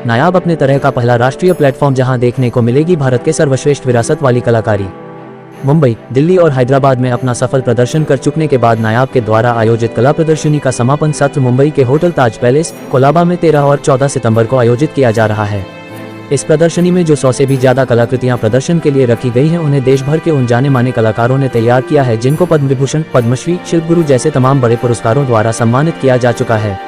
नायाब अपने तरह का पहला राष्ट्रीय प्लेटफॉर्म जहां देखने को मिलेगी भारत के सर्वश्रेष्ठ विरासत वाली कलाकारी। मुंबई, दिल्ली और हैदराबाद में अपना सफल प्रदर्शन कर चुकने के बाद नायाब के द्वारा आयोजित कला प्रदर्शनी का समापन सत्र मुंबई के होटल ताज पैलेस, कोलाबा में 13 और 14 सितंबर को आयोजित किया जा रहा है। इस प्रदर्शनी में जो 100 से भी ज्यादा कलाकृतियां प्रदर्शन के लिए रखी गई हैं, उन्हें देश भर के उन जाने माने कलाकारों ने तैयार किया है जिनको पद्म विभूषण, पद्मश्री, शिल्पगुरु जैसे तमाम बड़े पुरस्कारों द्वारा सम्मानित किया जा चुका है।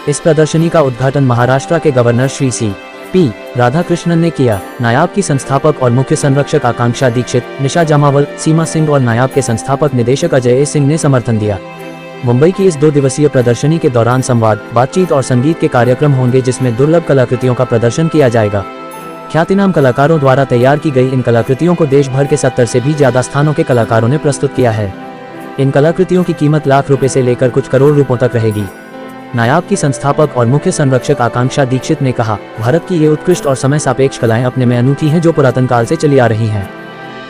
इस प्रदर्शनी का उद्घाटन महाराष्ट्र के गवर्नर श्री C.P. राधाकृष्णन ने किया। नायाब की संस्थापक और मुख्य संरक्षक आकांक्षा दीक्षित, निशा जामावल, सीमा सिंह और नायाब के संस्थापक निदेशक अजय सिंह ने समर्थन दिया। मुंबई की इस 2 दिवसीय प्रदर्शनी के दौरान संवाद, बातचीत और संगीत के कार्यक्रम होंगे जिसमें दुर्लभ कलाकृतियों का प्रदर्शन किया जाएगा। ख्यातिनाम कलाकारों द्वारा तैयार की गई इन कलाकृतियों को देश भर के 70 से भी ज्यादा स्थानों के कलाकारों ने प्रस्तुत किया है। इन कलाकृतियों की कीमत लाख रुपए से लेकर कुछ करोड़ रुपयों तक रहेगी। नायाब की संस्थापक और मुख्य संरक्षक आकांक्षा दीक्षित ने कहा, भारत की ये उत्कृष्ट और समय सापेक्ष कलाएं अपने में अनूठी हैं जो पुरातन काल से चली आ रही हैं।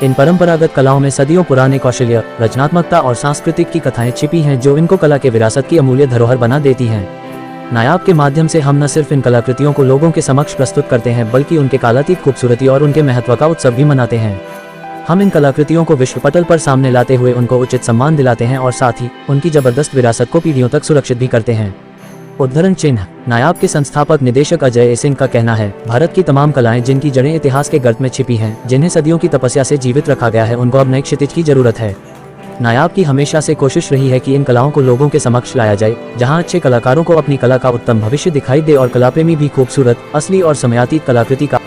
इन परंपरागत कलाओं में सदियों पुराने कौशल्य, रचनात्मकता और सांस्कृतिक की कथाएं छिपी हैं जो इनको कला के विरासत की अमूल्य धरोहर बना देती हैं। नायाब के माध्यम से हम न सिर्फ इन कलाकृतियों को लोगों के समक्ष प्रस्तुत करते हैं बल्कि उनके कालातीत खूबसूरती और उनके महत्व का उत्सव भी मनाते हैं। हम इन कलाकृतियों को विश्व पटल पर सामने लाते हुए उनको उचित सम्मान दिलाते हैं और साथ ही उनकी जबरदस्त विरासत को पीढ़ियों तक सुरक्षित भी करते हैं। उद्धरण चिन्ह। नायाब के संस्थापक निदेशक अजय सिंह का कहना है, भारत की तमाम कलाएं जिनकी जड़ें इतिहास के गर्त में छिपी हैं, जिन्हें सदियों की तपस्या से जीवित रखा गया है, उनको अब नए क्षितिज की जरूरत है। नायाब की हमेशा से कोशिश रही है कि इन कलाओं को लोगों के समक्ष लाया जाए, जहां अच्छे कलाकारों को अपनी कला का उत्तम भविष्य दिखाई दे और कलाप्रेमी भी खूबसूरत, असली और समयातीत कलाकृति का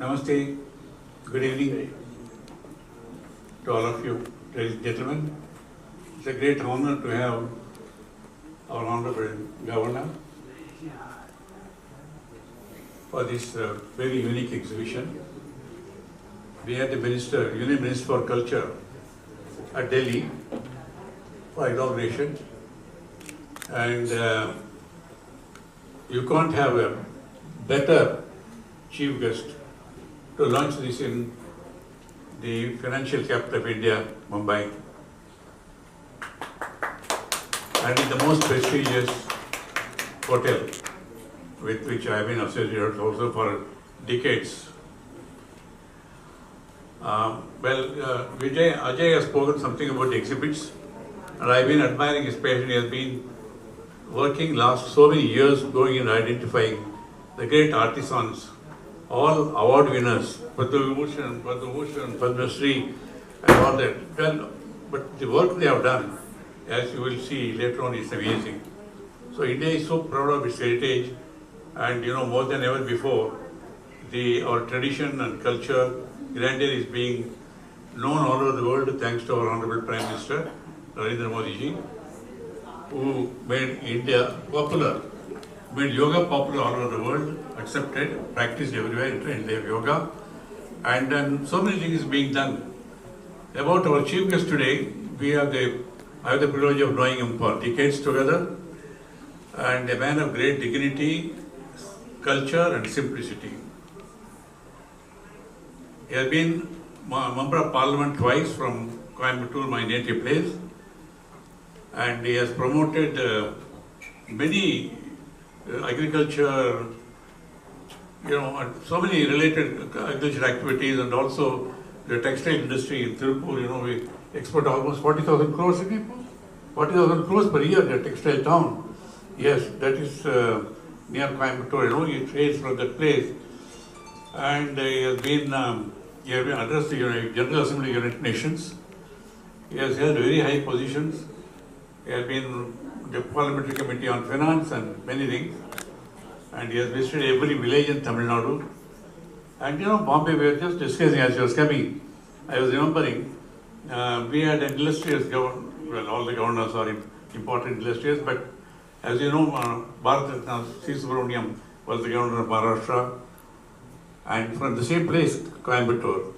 Namaste, good evening to all of you, ladies and gentlemen. It's a great honor to have our Honorable Governor for this very unique exhibition. We had the Minister, Union Minister for Culture at Delhi for inauguration, and you can't have a better chief guest to launch this in the financial capital of India, Mumbai, and in the most prestigious hotel with which I have been associated also for decades. Ajay has spoken something about the exhibits, and I've been admiring his passion. He has been working last so many years going in identifying the great artisans, all award winners, Padma Vibhushan, Padma Shri, and all that. Well, but the work they have done, as you will see later on, is amazing. So India is so proud of its heritage, and more than ever before, our tradition and culture, grandeur is being known all over the world thanks to our Honorable Prime Minister, Narendra Modi ji, who made India popular, made yoga popular all over the world, accepted, practiced everywhere, trained their yoga, and then so many things being done. About our chief guest today, I have the privilege of knowing him for decades together, and a man of great dignity, culture and simplicity. He has been member of parliament twice from Coimbatore, my native place, and he has promoted many agriculture, and so many related agriculture activities, and also the textile industry in Tirupur. We export almost 40,000 crores, 40,000 crores per year, the textile town. Yes, that is near Coimbatore. He trades from that place, and he has been addressed the General Assembly of the United Nations. He has held very high positions. He has been the Parliamentary Committee on Finance and many things. And he has visited every village in Tamil Nadu. And Bombay, we were just discussing as he was coming. I was remembering, we had an illustrious governor. Well, all the governors are important illustrious, but as you know, Bharat Ratna C. Subramaniam was the governor of Maharashtra, and from the same place, Coimbatore.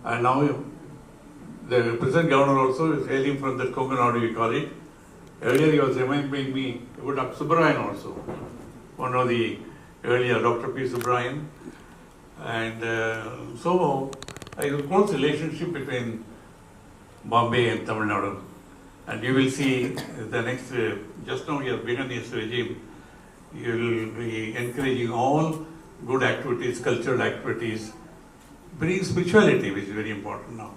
And now the present governor also is hailing from the Konkanadu, we call it. Earlier he was reminding me about Dr. Subbarayan also, one of the earlier Dr. P. Subbarayan. And so, a close relationship between Bombay and Tamil Nadu. And you will see the next, just now you have begun this regime, you will be encouraging all good activities, cultural activities, bring spirituality, which is very important now.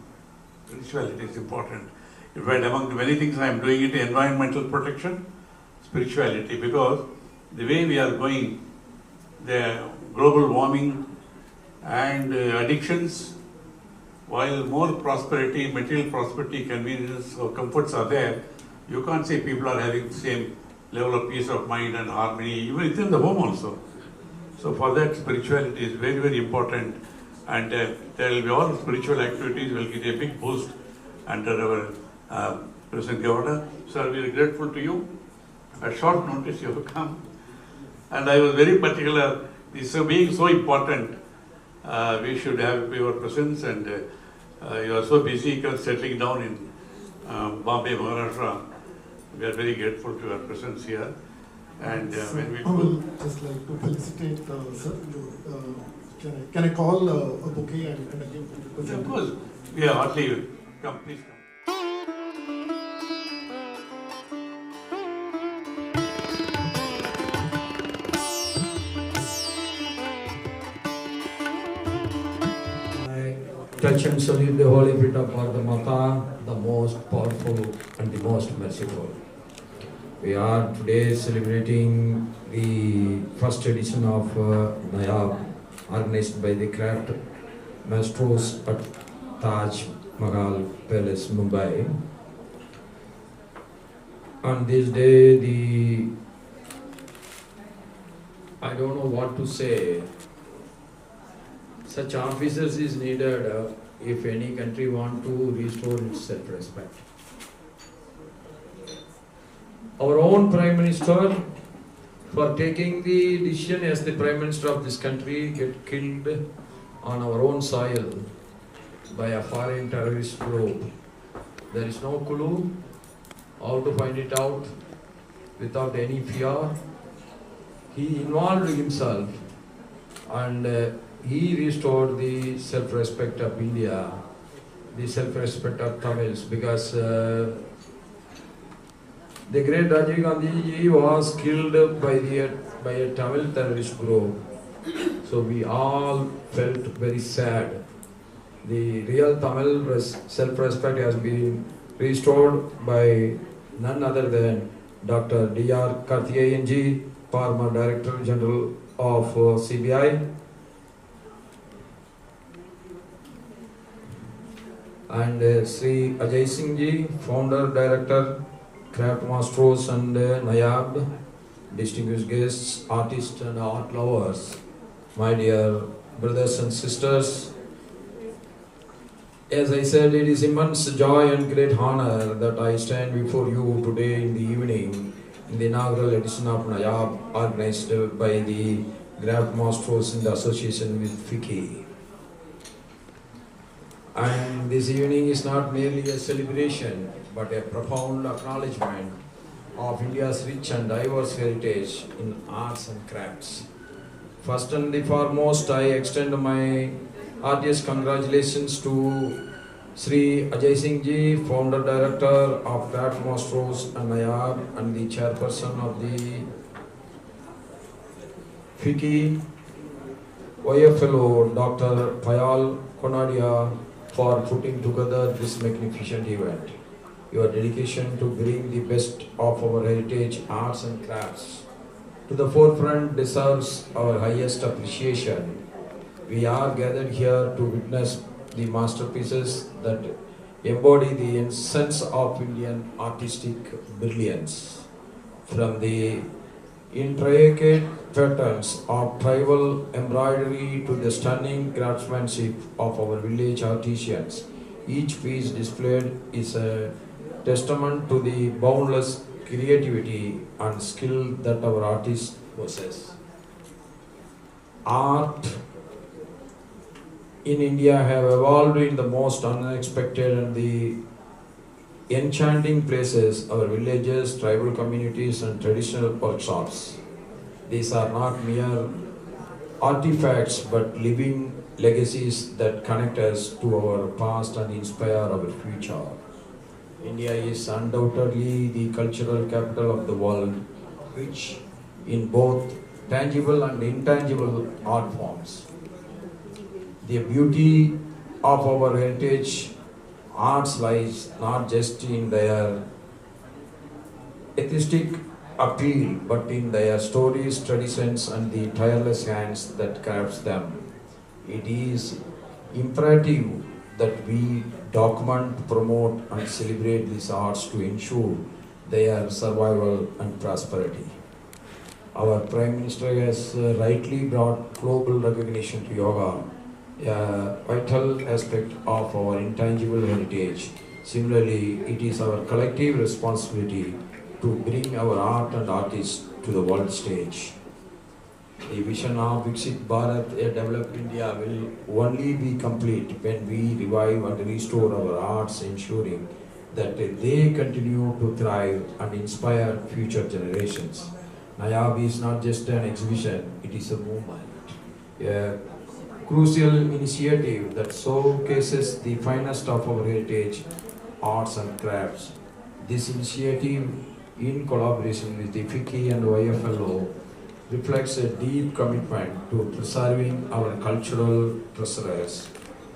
Spirituality is important. In fact, among the many things I am doing it, environmental protection, spirituality, because the way we are going, the global warming and addictions, while more prosperity, material prosperity, convenience or comforts are there, you can't say people are having the same level of peace of mind and harmony, even within the home also. So for that, spirituality is very, very important, and there will be all spiritual activities will get a big boost under our President Gowda. Sir, we are grateful to you. At short notice you have come, and I was very particular, this being so important, we should have your presence, and you are so busy settling down in Bombay, Maharashtra. We are very grateful to your presence here. And when we I would just like to felicitate sir. Can I call a bouquet and give to the president? of course, we are hardly come, please come. I touch and salute the holy feet of Bharata Mata, the most powerful and the most merciful. We are today celebrating the first edition of Nayab, organized by the Craft Maestros at Taj Mahal Palace, Mumbai. On this day, I don't know what to say. Such officers is needed if any country want to restore its self-respect. Our own Prime Minister, for taking the decision as the Prime Minister of this country, get killed on our own soil by a foreign terrorist group. There is no clue how to find it out without any fear. He involved himself and he restored the self-respect of India, the self-respect of Tamils, because the great Rajiv Gandhi was killed by a Tamil terrorist group. So we all felt very sad. The real Tamil self-respect has been restored by none other than Dr. D.R. Karthikeyan, former Director General of CBI, and Sri Ajay Singh Ji, Founder Director, Craft Maestros and Nayab, distinguished guests, artists and art lovers, my dear brothers and sisters. As I said, it is immense joy and great honor that I stand before you today in the evening in the inaugural edition of Nayab, organized by the Craft Maestros in the association with FICCI. And this evening is not merely a celebration, but a profound acknowledgement of India's rich and diverse heritage in arts and crafts. First and the foremost, I extend my heartiest congratulations to Sri Ajay Singh Ji, Founder Director of Craft Maestros and Nayab, and the Chairperson of the FICCI, OFLO, Dr. Payal Konadia, for putting together this magnificent event. Your dedication to bring the best of our heritage, arts and crafts to the forefront deserves our highest appreciation. We are gathered here to witness the masterpieces that embody the essence of Indian artistic brilliance. From the intricate patterns of tribal embroidery to the stunning craftsmanship of our village artisans, each piece displayed is a testament to the boundless creativity and skill that our artists possess. Art in India have evolved in the most unexpected and the enchanting places, our villages, tribal communities and traditional workshops. These are not mere artifacts but living legacies that connect us to our past and inspire our future. India is undoubtedly the cultural capital of the world, which in both tangible and intangible art forms. The beauty of our heritage arts lies not just in their aesthetic appeal, but in their stories, traditions, and the tireless hands that crafts them. It is imperative that we document, promote, and celebrate these arts to ensure their survival and prosperity. Our Prime Minister has rightly brought global recognition to yoga, a vital aspect of our intangible heritage. Similarly, it is our collective responsibility to bring our art and artists to the world stage. The vision of Viksit Bharat, a developed India, will only be complete when we revive and restore our arts, ensuring that they continue to thrive and inspire future generations. Nayab is not just an exhibition, it is a movement, a crucial initiative that showcases the finest of our heritage, arts and crafts. This initiative, in collaboration with the FICCI and YFLO, reflects a deep commitment to preserving our cultural treasures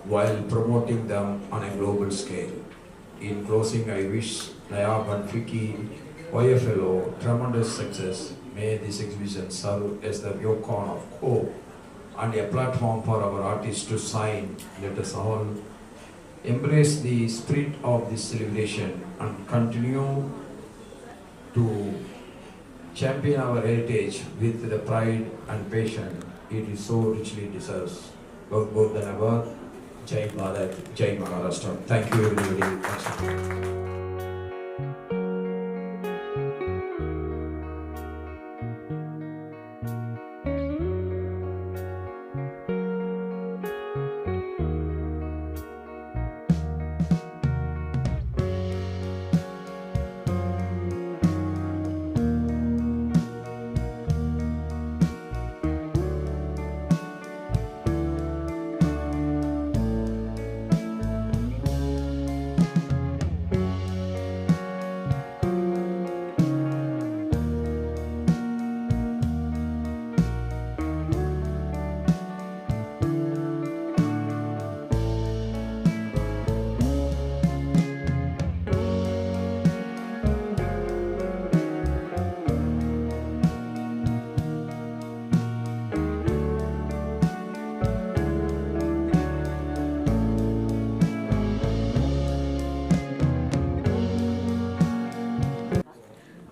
while promoting them on a global scale. In closing, I wish Nayab and FICCI YFLO tremendous success. May this exhibition serve as the beacon of hope and a platform for our artists to shine. Let us all embrace the spirit of this celebration and continue to champion our heritage with the pride and passion it is so richly deserves. Bahut bahut dhanyawad. Jai Bharat, Jai Maharashtra. Thank you everybody.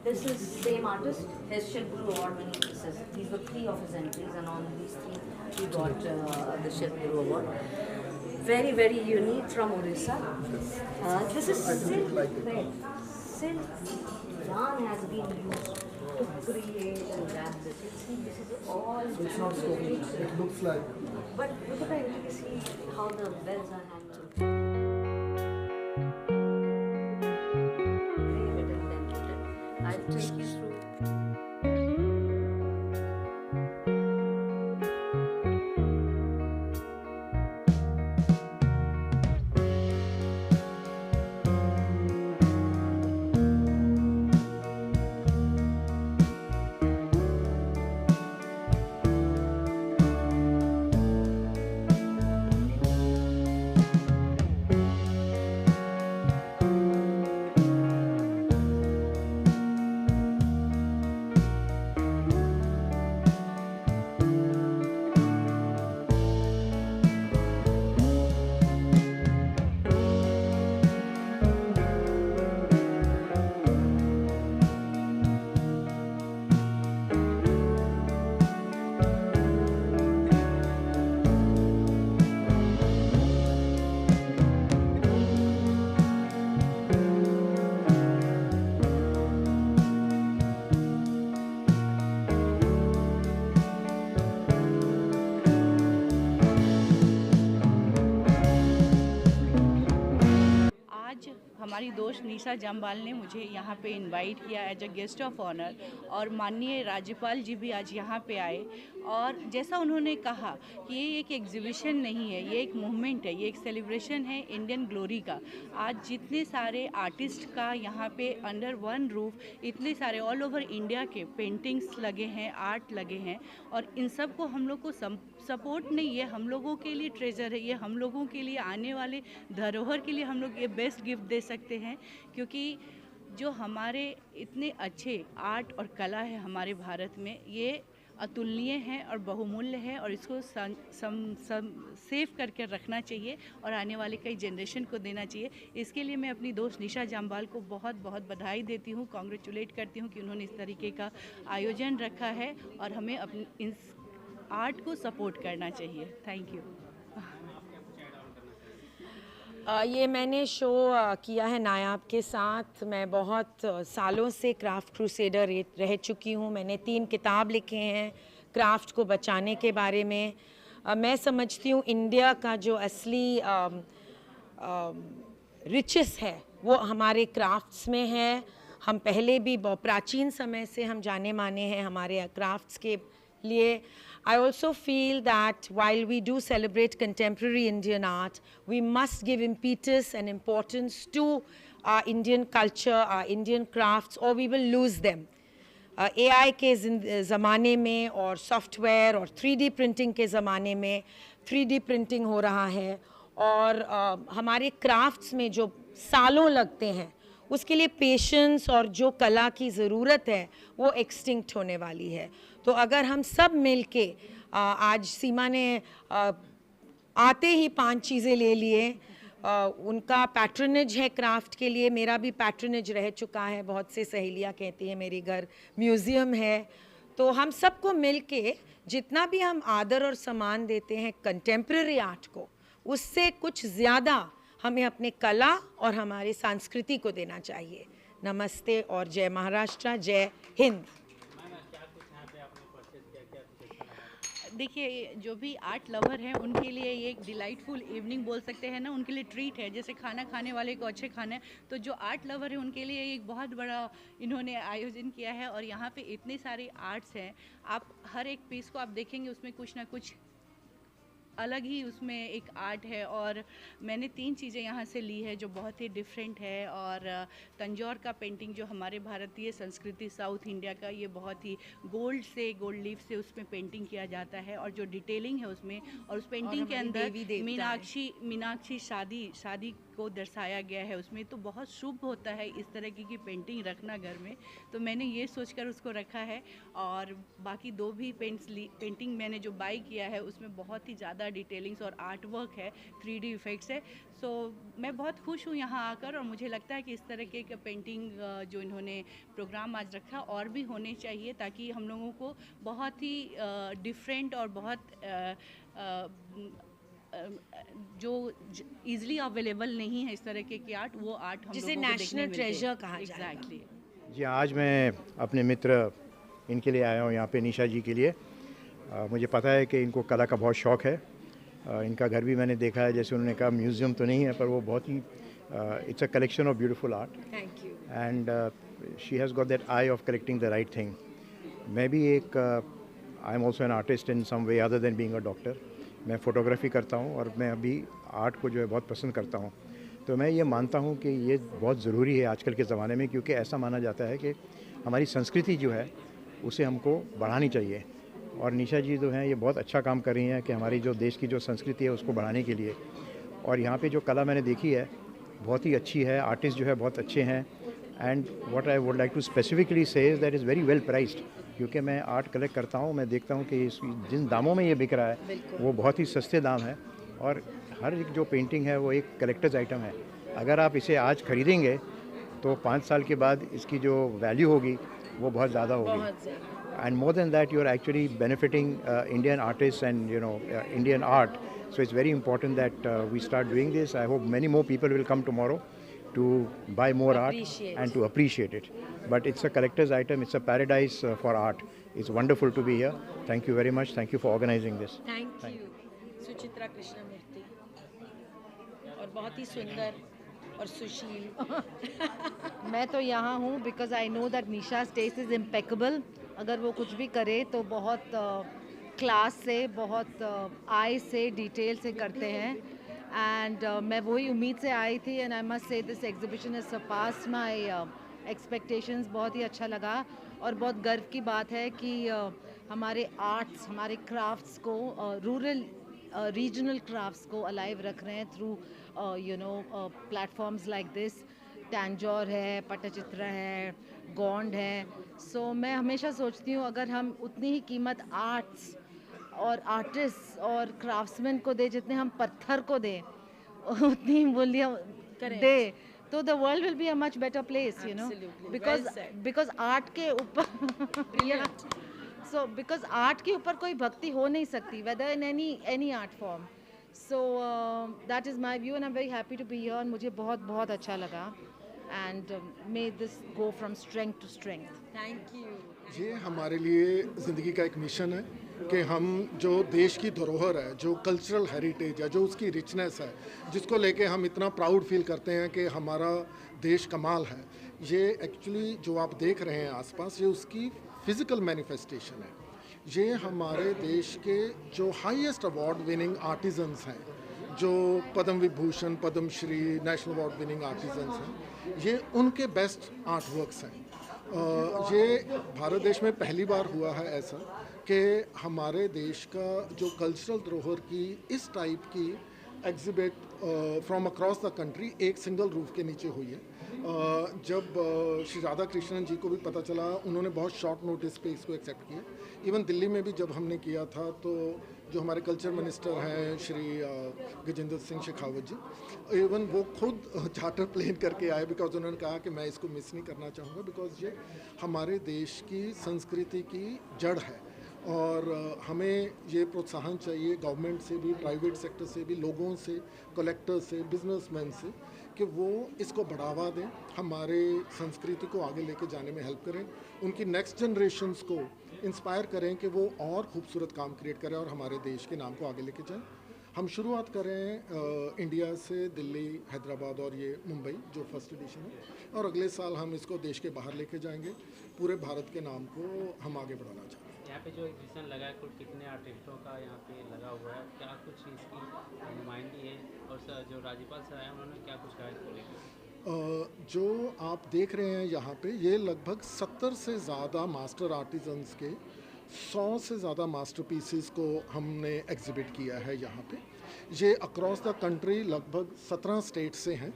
This is same artist, his Shilpuru Award winning pieces. These were 3 of his entries, and on these 3 he got the Shilpuru Award. Very, very unique from Odisha. This is silk thread. Silk yarn has been used to create and wrap this. You see, this is all. It's not so, it looks like. But look at the intricacy, how the bells are handled. I'll take you through. हमारी दोस्त निशा जम्बाल ने मुझे यहाँ पे invite किया as a guest of honour, और माननीय राज्यपाल जी भी आज यहाँ पे आए। और जैसा उन्होंने कहा कि ये एक एग्जीबिशन नहीं है, ये एक मूवमेंट है, ये एक सेलिब्रेशन है इंडियन ग्लोरी का। आज जितने सारे आर्टिस्ट का यहाँ पे अंडर वन रूफ इतने सारे ऑल ओवर इंडिया के पेंटिंग्स लगे हैं, आर्ट लगे हैं, और इन सब को हम लोग को सपोर्ट नहीं, ये हम लोगों के लिए ट्रेजर है, ये हम लोगों के लिए आने वाले धरोहर के लिए हम लोग ये बेस्ट गिफ्ट दे सकते हैं। क्योंकि जो हमारे इतने अच्छे आर्ट और कला है हमारे भारत में, ये अतुलनीय है और बहुमूल्य है, और इसको सेव करके रखना चाहिए और आने वाले कई जनरेशन को देना चाहिए। इसके लिए मैं अपनी दोस्त निशा जम्बाल को बहुत बहुत बधाई देती हूँ, कॉन्ग्रेचुलेट करती हूँ कि उन्होंने इस तरीके का आयोजन रखा है, और हमें अपनी इस आर्ट को सपोर्ट करना चाहिए। Thank you. ये मैंने शो किया है नायाब के साथ। मैं बहुत सालों से क्राफ्ट क्रूसेडर रह चुकी हूँ। मैंने 3 किताब लिखे हैं क्राफ्ट को बचाने के बारे में। मैं समझती हूँ इंडिया का जो असली रिचेस है वो हमारे क्राफ्ट्स में है। हम पहले भी प्राचीन समय से हम जाने माने हैं हमारे क्राफ्ट्स के लिए। I also feel that while we do celebrate contemporary Indian art, we must give impetus and importance to our Indian culture, our Indian crafts, or we will lose them. AI के ज़माने में और software और 3D printing के ज़माने में 3D printing हो रहा है, और हमारे क्राफ्ट्स में जो सालों लगते हैं उसके लिए पेशेंस और जो कला की ज़रूरत है वो एक्सटिंक्ट होने वाली है। तो अगर हम सब मिलके आज सीमा ने आते ही 5 चीज़ें ले लिए। उनका पैट्रनेज है क्राफ्ट के लिए, मेरा भी पैट्रनेज रह चुका है। बहुत से सहेलियाँ कहती हैं मेरे घर म्यूज़ियम है। तो हम सबको मिलके जितना भी हम आदर और सम्मान देते हैं कंटेम्प्रेरी आर्ट को, उससे कुछ ज़्यादा हमें अपने कला और हमारी संस्कृति को देना चाहिए। नमस्ते और जय महाराष्ट्र, जय हिंद। देखिए, जो भी आर्ट लवर हैं उनके लिए ये एक डिलाइटफुल इवनिंग बोल सकते हैं ना, उनके लिए ट्रीट है। जैसे खाना खाने वाले को अच्छे खाना है, तो जो आर्ट लवर है उनके लिए एक बहुत बड़ा इन्होंने आयोजन किया है। और यहाँ पे इतने सारे आर्ट्स हैं, आप हर एक पीस को आप देखेंगे उसमें कुछ ना कुछ अलग ही उसमें एक आर्ट है। और मैंने 3 चीज़ें यहाँ से ली है जो बहुत ही डिफरेंट है। और तंजौर का पेंटिंग जो हमारे भारतीय संस्कृति साउथ इंडिया का, ये बहुत ही गोल्ड लीफ से उसमें पेंटिंग किया जाता है, और जो डिटेलिंग है उसमें, और उस पेंटिंग के अंदर मीनाक्षी शादी को दर्शाया गया है उसमें। तो बहुत शुभ होता है इस तरह की पेंटिंग रखना घर में, तो मैंने ये सोचकर उसको रखा है। और बाकी 2 भी पेंटिंग मैंने जो बाई किया है उसमें बहुत ही ज़्यादा डिटेलिंग्स और आर्ट वर्क है, 3D इफ़ेक्ट्स है। सो मैं बहुत खुश हूँ यहाँ आकर, और मुझे लगता है कि इस तरह के पेंटिंग जो इन्होंने प्रोग्राम आज रखा और भी होने चाहिए, ताकि हम लोगों को बहुत ही डिफरेंट और बहुत जो इजीली अवेलेबल नहीं है इस तरह के आर्ट, वो आर्ट हम जिसे लोगों को देखने नेशनल मिलते हैं। ट्रेजर कहा जाएगा। एग्जैक्टली। जी, आज मैं अपने मित्र इनके लिए आया हूँ यहाँ पे, निशा जी के लिए। मुझे पता है कि इनको कला का बहुत शौक़ है। इनका घर भी मैंने देखा है, जैसे उन्होंने कहा म्यूज़ियम तो नहीं है, पर वो बहुत ही it's a collection of beautiful art. Thank you. And she has got that eye of collecting the right thing. मैं भी एक I am also an artist in some way other than being a doctor. मैं photography करता हूँ और मैं अभी art को जो है बहुत पसंद करता हूँ। तो मैं ये मानता हूँ कि ये बहुत ज़रूरी है आजकल के ज़माने में, क्योंकि ऐसा माना जाता है कि हमारी संस्कृति जो है उसे हमको बढ़ानी चाहिए। और निशा जी जो हैं ये बहुत अच्छा काम कर रही हैं कि हमारी जो देश की जो संस्कृति है उसको बढ़ाने के लिए। और यहाँ पे जो कला मैंने देखी है बहुत ही अच्छी है, आर्टिस्ट जो है बहुत अच्छे हैं। And what I would like to specifically say is that is very well priced, क्योंकि मैं आर्ट कलेक्ट करता हूँ, मैं देखता हूँ कि जिन दामों में ये बिक रहा है वो बहुत ही सस्ते दाम है। और हर एक जो पेंटिंग है वो एक कलेक्टर्स आइटम है। अगर आप इसे आज ख़रीदेंगे तो 5 साल के बाद इसकी जो वैल्यू होगी वो बहुत ज़्यादा होगी। And more than that, you are actually benefiting Indian artists and Indian art. So it's very important that we start doing this. I hope many more people will come tomorrow to buy more art and to appreciate it. But it's a collector's item. It's a paradise for art. It's wonderful to be here. Thank you very much. Thank you for organizing this. Thank you Suchitra Krishnamurthy. और बहुत ही सुंदर और सुशील। मैं तो यहाँ हूँ because I know that Nisha's taste is impeccable. अगर वो कुछ भी करे तो बहुत क्लास से, बहुत आई से, डिटेल से करते हैं। एंड मैं वही उम्मीद से आई थी and I must say this exhibition is surpassed my expectations. बहुत ही अच्छा लगा और बहुत गर्व की बात है कि हमारे आर्ट्स, हमारे क्राफ्ट्स को, रूरल रीजनल क्राफ्ट्स को अलाइव रख रहे हैं थ्रू प्लेटफॉर्म्स लाइक दिस। टैंजौर है, पट्टचित्र है, गोंड है। सो मैं हमेशा सोचती हूँ अगर हम उतनी ही कीमत आर्ट्स और आर्टिस्ट और क्राफ्ट्समैन को दे जितने हम पत्थर को दें, उतनी ही मूल्य दे, तो the world will be a much better place, you know, because art के ऊपर सो बिकॉज आर्ट के ऊपर कोई भक्ति हो नहीं सकती, whether in any art form. So that is my view and I am very happy to be here. मुझे बहुत बहुत अच्छा लगा and may this go from strength to strength. Thank you. ये हमारे लिए ज़िंदगी का एक मिशन है कि हम जो देश की धरोहर है, जो कल्चरल हेरिटेज है, जो उसकी रिचनेस है, जिसको लेके हम इतना प्राउड फील करते हैं कि हमारा देश कमाल है, ये एक्चुअली जो आप देख रहे हैं आसपास, ये उसकी फिज़िकल मैनिफेस्टेशन है। ये हमारे देश के जो हाईएस्ट अवार्ड विनिंग आर्टिजन्स हैं, जो Padma Vibhushan, Padma Shri, national award winning artisans हैं, ये उनके बेस्ट आर्ट वर्क्स हैं। ये भारत देश में पहली बार हुआ है ऐसा कि हमारे देश का जो कल्चरल धरोहर की इस टाइप की exhibit from across the country एक सिंगल रूफ के नीचे हुई है। जब श्री राधा कृष्णन जी को भी पता चला, उन्होंने बहुत शॉर्ट नोटिस पे इसको एक्सेप्ट किया। इवन दिल्ली में भी जब हमने किया था तो जो हमारे कल्चर मिनिस्टर हैं श्री गजेंद्र सिंह शेखावत जी, इवन वो खुद चार्टर प्लेन करके आए, बिकॉज उन्होंने कहा कि मैं इसको मिस नहीं करना चाहूँगा, बिकॉज ये हमारे देश की संस्कृति की जड़ है और हमें ये प्रोत्साहन चाहिए गवर्नमेंट से भी, प्राइवेट सेक्टर से भी, लोगों से, कलेक्टर से, बिजनेसमैन से, कि वो इसको बढ़ावा दें, हमारे संस्कृति को आगे लेके जाने में हेल्प करें, उनकी नेक्स्ट जनरेशन्स को इंस्पायर करें कि वो और खूबसूरत काम क्रिएट करें और हमारे देश के नाम को आगे लेके जाएं। हम शुरुआत करें इंडिया से, दिल्ली, हैदराबाद और ये मुंबई जो फर्स्ट एडिशन है, और अगले साल हम इसको देश के बाहर लेके जाएंगे। पूरे भारत के नाम को हम आगे बढ़ाना चाहते हैं। यहाँ पे जो एग्जीबिशन लगा है, कुल कितने आर्टिस्टों का यहाँ पे लगा हुआ है, क्या कुछ इसकी नुमाइंदगी है, और सर जो राज्यपाल सर आए उन्होंने क्या कुछ कहा इसको लेकर? जो आप देख रहे हैं यहाँ पे, ये लगभग 70 से ज़्यादा मास्टर आर्टिजन्स के 100 से ज़्यादा मास्टरपीसेस को हमने एग्जिबिट किया है यहाँ पे। ये अक्रॉस द कंट्री लगभग 17 स्टेट से हैं,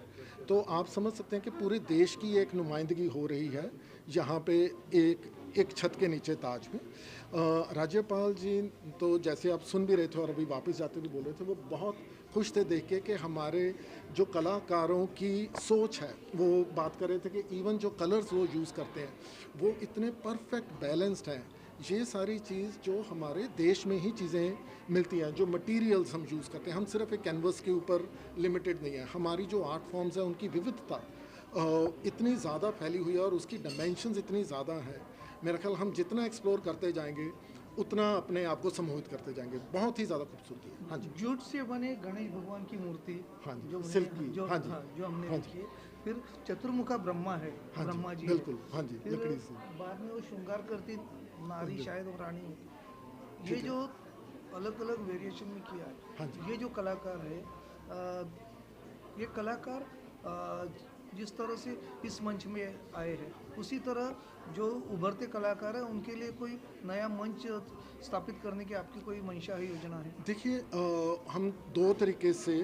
तो आप समझ सकते हैं कि पूरे देश की एक नुमाइंदगी हो रही है यहाँ पे एक छत के नीचे ताज में। राज्यपाल जी तो जैसे आप सुन भी रहे थे और अभी वापस जाते भी बोल रहे थे, वो बहुत खुश थे देख के कि हमारे जो कलाकारों की सोच है, वो बात कर रहे थे कि इवन जो कलर्स वो यूज़ करते हैं वो इतने परफेक्ट बैलेंस्ड हैं। ये सारी चीज़ जो हमारे देश में ही चीज़ें मिलती हैं, जो मटेरियल्स हम यूज़ करते हैं, हम सिर्फ एक कैनवस के ऊपर लिमिटेड नहीं है। हमारी जो आर्ट फॉर्म्स हैं उनकी विविधता इतनी ज़्यादा फैली हुई है और उसकी डायमेंशंस इतनी ज़्यादा है। मेरा ख्याल हम जितना एक्सप्लोर करते जाएंगे उतना अपने आप को सम्मोहित करते जाएंगे। बहुत ही ज़्यादा खूबसूरती है। हाँ जी, जूट से बने गणेश भगवान की मूर्ति, हाँ जी, जो सिल्क की, जो, हाँ जी, जो हमने हाँ देखी है। फिर चतुर्मुखा ब्रह्मा है, हाँ ब्रह्मा जी बिल्कुल, हाँ जी, फिर लकड़ी से। बाद में वो श्रृंगार करती नारी, शायद वो रानी होती। ये जो अलग अलग वेरिएशन में किया है, हाँ जी, ये जो कलाकार है, ये कलाकार जिस तरह से इस मंच में आए हैं, उसी तरह जो उभरते कलाकार हैं उनके लिए कोई नया मंच स्थापित करने की आपकी कोई मंशा है, योजना है? देखिए, हम दो तरीके से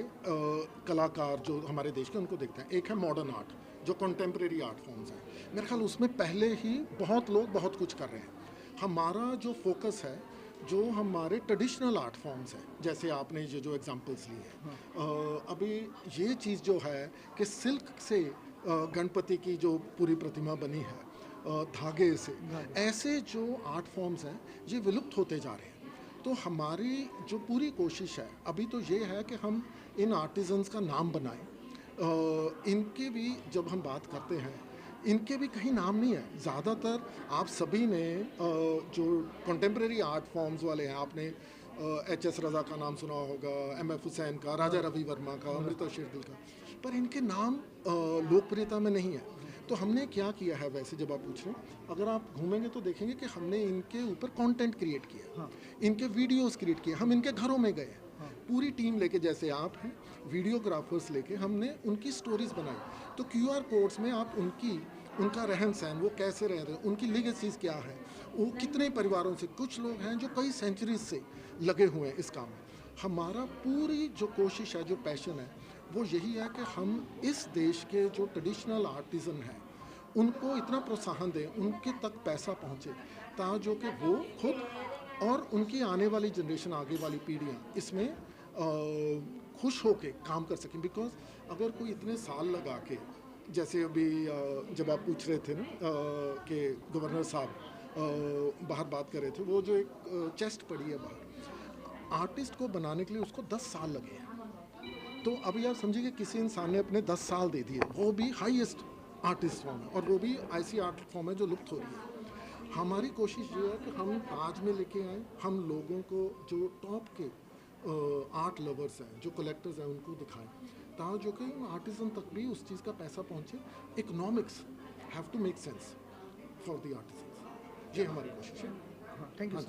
कलाकार जो हमारे देश के उनको देखते हैं। एक है मॉडर्न आर्ट, जो कंटेम्प्रेरी आर्ट फॉर्म्स हैं। मेरे ख्याल उसमें पहले ही बहुत लोग बहुत कुछ कर रहे हैं। हमारा जो फोकस है, जो हमारे ट्रेडिशनल आर्ट फॉर्म्स हैं, जैसे आपने ये जो एग्जांपल्स लिए हैं, अभी ये चीज़ जो है कि सिल्क से गणपति की जो पूरी प्रतिमा बनी है, धागे से, ऐसे जो आर्ट फॉर्म्स हैं ये विलुप्त होते जा रहे हैं। तो हमारी जो पूरी कोशिश है अभी तो ये है कि हम इन आर्टिजन्स का नाम बनाएं। इनके भी जब हम बात करते हैं, इनके भी कहीं नाम नहीं है। ज़्यादातर आप सभी ने जो कंटेम्प्रेरी आर्ट फॉर्म्स वाले हैं, आपने HS रज़ा का नाम सुना होगा, MF हुसैन का, राजा रवि वर्मा का, अमृता शेरगिल का, पर इनके नाम लोकप्रियता में नहीं है। तो हमने क्या किया है, वैसे जब आप पूछ रहे हैं, अगर आप घूमेंगे तो देखेंगे कि हमने इनके ऊपर कंटेंट क्रिएट किया, इनके वीडियोस क्रिएट किए, हम इनके घरों में गए, पूरी टीम लेके, जैसे आप हैं वीडियोग्राफर्स लेके, हमने उनकी स्टोरीज बनाई। तो QR कोड्स में आप उनका रहन सहन, वो कैसे रह रहे हैं, उनकी लीगेसीज क्या है, वो कितने परिवारों से, कुछ लोग हैं जो कई सेंचुरीज से लगे हुए हैं इस काम में। हमारा पूरी जो कोशिश है, जो पैशन है, वो यही है कि हम इस देश के जो ट्रेडिशनल आर्टिज़न हैं उनको इतना प्रोत्साहन दें, उनके तक पैसा पहुँचे, ताकि कि वो खुद और उनकी आने वाली जनरेशन, आगे वाली पीढ़ियाँ इसमें खुश होके काम कर सकें। बिकॉज अगर कोई इतने साल लगा के, जैसे अभी जब आप पूछ रहे थे ना कि गवर्नर साहब बाहर बात कर रहे थे, वो जो एक चेस्ट पड़ी है बाहर, आर्टिस्ट को बनाने के लिए उसको 10 साल लगे हैं। तो अभी आप समझिए कि किसी इंसान ने अपने 10 साल दे दिए, वो भी हाईएस्ट आर्टिस्ट फॉर्म है, और वो भी ऐसी आर्ट फॉर्म है जो लुप्त हो रही है। हमारी कोशिश ये है कि हम ताज में लेके आएँ, हम लोगों को जो टॉप के आर्ट लवर्स हैं, जो कलेक्टर्स हैं, उनको दिखाएं, ताकि जो कि आर्टिज़न तक भी उस चीज़ का पैसा पहुंचे। Economics have to make sense for the artisans, ये हमारी कोशिश है। Thank you sir.